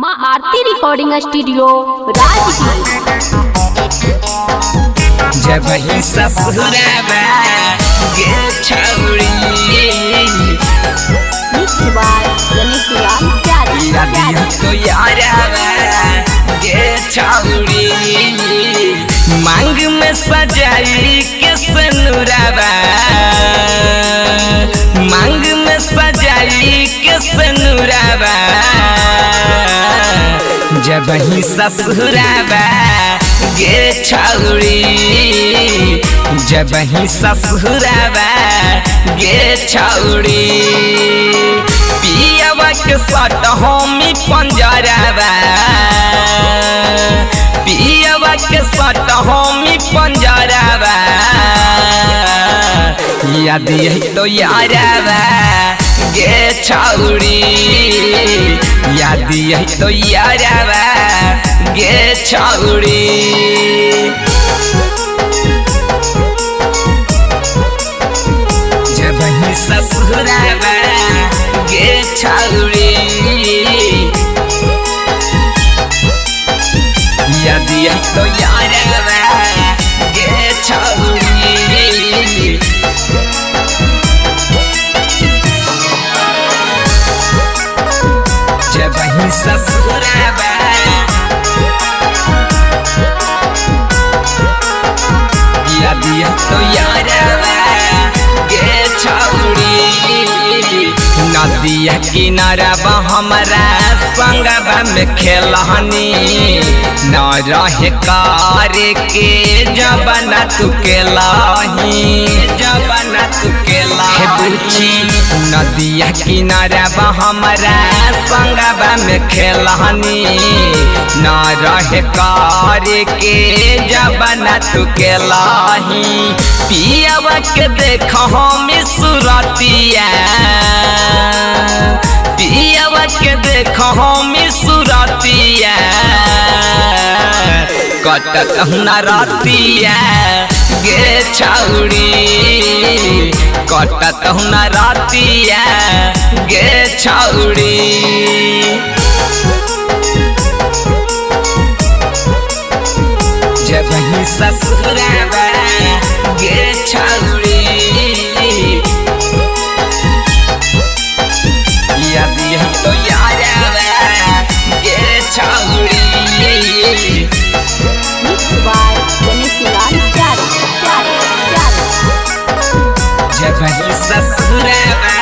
माँ आरती recording studio Rajgir. जब ही ससुराबा गे छौरी तो याराबा गे छौरी मांग में सजाई के सनुराबा मांग में सजाई के सनुराबा जब ही ससुराबा गे छौरी जब ही ससुराबा गे छौरी पियावा के सट होमी पंजराबा पियावा के सट होमी पंजराबा याद यही तो याराबा गे छौरी याद यही तो याराबा गे छौरी जब ही ससुराबा गे छौरी याद यही तो याराबा गे छौरी जब ही ससुराबा याद यही तो याराबा गे छौरी नदिया किनारा हमारा संगवा में खेलहनी न रहे करे के जबना तू के लाही जबना तू के लाही नदिया किनारा हमारा संगवा में खेलहनी न रहे करे के जबना तू के लाही पियावा के देख हम सुरतिया पियावा के देख हम सुरतिया कटत न रतिया गे छौरी कटत न रतिया गे छौरी जब ही ससुराबा गे छौरी याद यही तो याराबा गे छौरी जब ही ससुराबा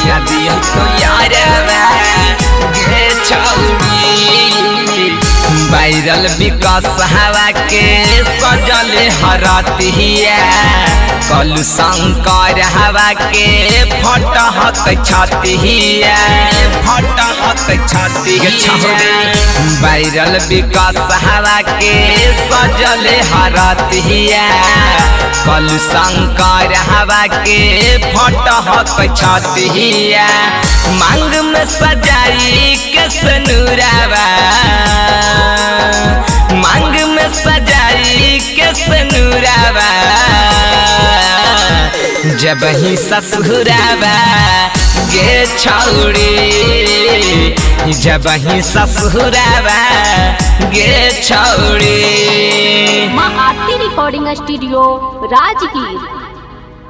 याद यही तो याराबा गे छौरी वायरल विकास हवा के सजल हरतिया कल शंकर हवा के फटहत छतिया फटहत छतिया वायरल विकास हवा के सजल हरतिया कल शंकर हवा के फटहत छतिया मांग में सजाई के सनुराबा मांग में सजाई के सनुराबा जब ही ससुराबा गे छौरी जब ही ससुराबा गे छौरी माँ आरती रिकॉर्डिंग स्टूडियो राजगीर।